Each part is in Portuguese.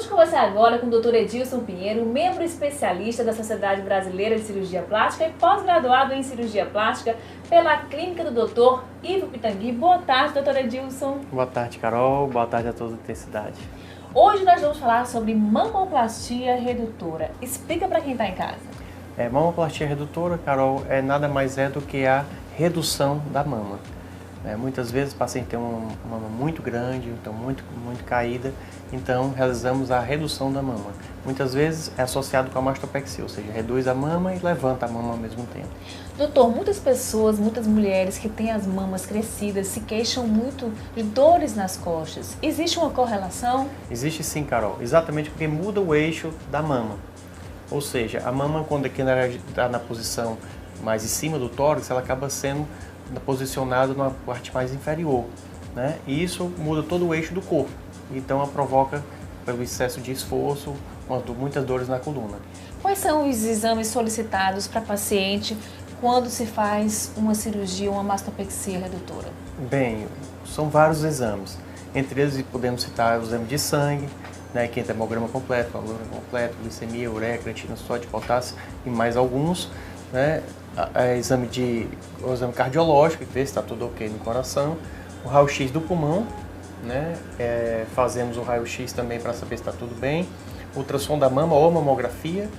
Vamos conversar agora com o Dr. Edilson Pinheiro, membro especialista da Sociedade Brasileira de Cirurgia Plástica e pós-graduado em Cirurgia Plástica pela clínica do Dr. Ivo Pitangui. Boa tarde, Dr. Edilson. Boa tarde, Carol. Boa tarde a toda a Intensidade. Hoje nós vamos falar sobre mamoplastia redutora. Explica para quem está em casa. Mamoplastia redutora, Carol, nada mais do que a redução da mama. Muitas vezes o paciente tem uma mama muito grande, então muito caída, então realizamos a redução da mama. Muitas vezes é associado com a mastopexia, ou seja, reduz a mama e levanta a mama ao mesmo tempo. Doutor, muitas pessoas, muitas mulheres que têm as mamas crescidas se queixam muito de dores nas costas. Existe uma correlação? Existe sim, Carol, exatamente porque muda o eixo da mama. Ou seja, a mama, quando aqui está na posição mais em cima do tórax, ela acaba sendo posicionada numa parte mais inferior, né? E isso muda todo o eixo do corpo, então ela provoca, pelo excesso de esforço, muitas dores na coluna. Quais são os exames solicitados para paciente quando se faz uma cirurgia, uma mastopexia redutora? Bem, são vários exames, entre eles podemos citar o exame de sangue, né, que é hemograma completo, hemoglobina completo, glicemia, ureia, creatina, sódio, potássio e mais alguns, né? O exame cardiológico, que vê se está tudo ok no coração, o raio-x do pulmão, né? Fazemos o raio-x também para saber se está tudo bem, ultrassom da mama ou mamografia,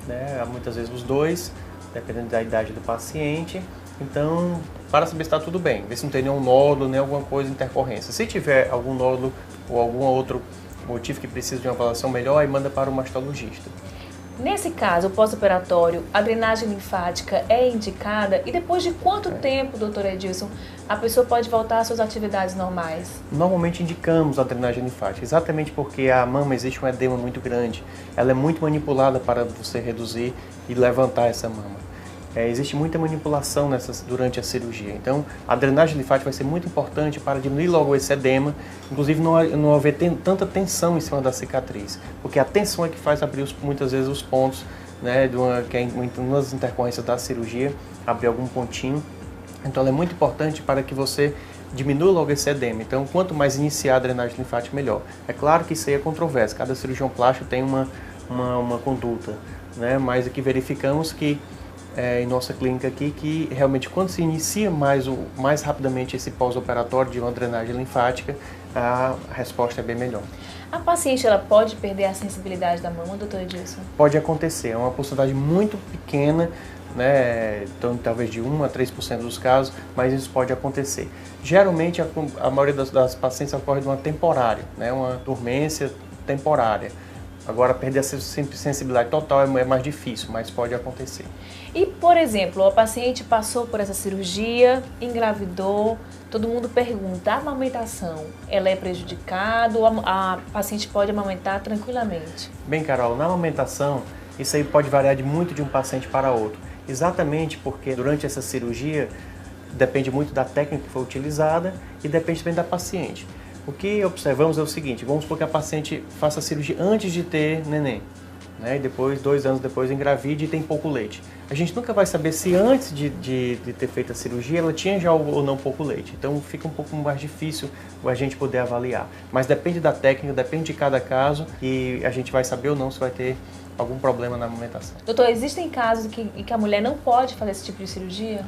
né? Muitas vezes os dois, dependendo da idade do paciente. Então, para saber se está tudo bem, ver se não tem nenhum nódulo, nem alguma coisa intercorrência. Se tiver algum nódulo ou algum outro motivo que precisa de uma avaliação melhor, aí manda para o mastologista. Nesse caso, o pós-operatório, a drenagem linfática é indicada e depois de quanto tempo, doutor Edilson, a pessoa pode voltar às suas atividades normais? Normalmente indicamos a drenagem linfática, exatamente porque a mama existe um edema muito grande, ela é muito manipulada para você reduzir e levantar essa mama. Existe muita manipulação durante a cirurgia, então a drenagem linfática vai ser muito importante para diminuir logo esse edema, inclusive não haver tanta tensão em cima da cicatriz, porque a tensão é que faz abrir muitas vezes os pontos, né, que é uma das intercorrências da cirurgia, abrir algum pontinho, então ela é muito importante para que você diminua logo esse edema. Então quanto mais iniciar a drenagem linfática, melhor. É claro que isso aí é controverso, cada cirurgião plástico tem uma conduta, né, mas aqui verificamos que em nossa clínica aqui, que realmente quando se inicia mais rapidamente esse pós-operatório de uma drenagem linfática, a resposta é bem melhor. A paciente ela pode perder a sensibilidade da mama, doutor Edilson? Pode acontecer, é uma porcentagem muito pequena, né, então talvez de 1 a 3% dos casos, mas isso pode acontecer. Geralmente a maioria das pacientes ocorre de uma temporária, né, uma dormência temporária. Agora, perder a sensibilidade total é mais difícil, mas pode acontecer. E, por exemplo, a paciente passou por essa cirurgia, engravidou, todo mundo pergunta, a amamentação, ela é prejudicada ou a paciente pode amamentar tranquilamente? Bem, Carol, na amamentação, isso aí pode variar muito de um paciente para outro. Exatamente porque durante essa cirurgia, depende muito da técnica que foi utilizada e depende também da paciente. O que observamos é o seguinte, vamos supor que a paciente faça a cirurgia antes de ter neném, né? E depois, 2 anos depois, engravide e tem pouco leite. A gente nunca vai saber se antes de ter feito a cirurgia ela tinha já ou não pouco leite. Então fica um pouco mais difícil a gente poder avaliar. Mas depende da técnica, depende de cada caso e a gente vai saber ou não se vai ter algum problema na amamentação. Doutor, existem casos em que a mulher não pode fazer esse tipo de cirurgia?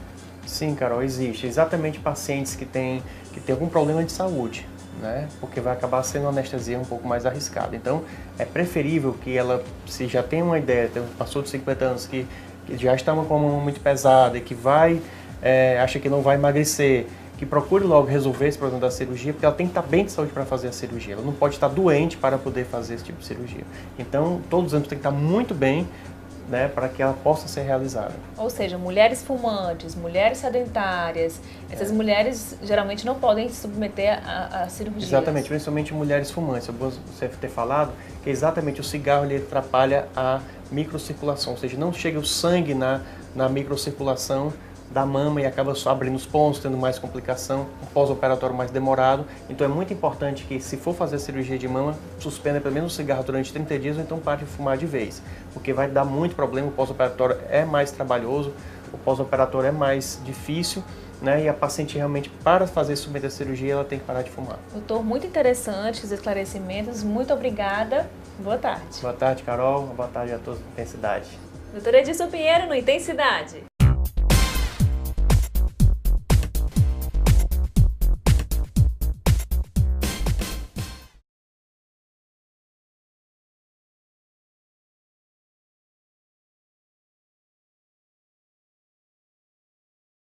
Sim, Carol, existe. Exatamente pacientes que têm algum problema de saúde, né? Porque vai acabar sendo uma anestesia um pouco mais arriscada. Então, é preferível que ela, se já tem uma ideia, passou de 50 anos, que já está com uma mão muito pesada e que acha que não vai emagrecer, que procure logo resolver esse problema da cirurgia, porque ela tem que estar bem de saúde para fazer a cirurgia. Ela não pode estar doente para poder fazer esse tipo de cirurgia. Então, todos os anos tem que estar muito bem, né, para que ela possa ser realizada. Ou seja, mulheres fumantes, mulheres sedentárias, essas mulheres geralmente não podem se submeter a cirurgia. Exatamente, principalmente mulheres fumantes. É bom você ter falado que exatamente o cigarro ele atrapalha a microcirculação, ou seja, não chega o sangue na microcirculação da mama e acaba só abrindo os pontos, tendo mais complicação, um pós-operatório mais demorado. Então é muito importante que, se for fazer a cirurgia de mama, suspenda pelo menos o cigarro durante 30 dias ou então pare de fumar de vez, porque vai dar muito problema, o pós-operatório é mais trabalhoso, o pós-operatório é mais difícil né? E a paciente realmente, para fazer submeter a cirurgia, ela tem que parar de fumar. Doutor, muito interessante os esclarecimentos. Muito obrigada. Boa tarde. Boa tarde, Carol. Boa tarde a todos do Intensidade. Doutor Edilson Pinheiro, no Intensidade.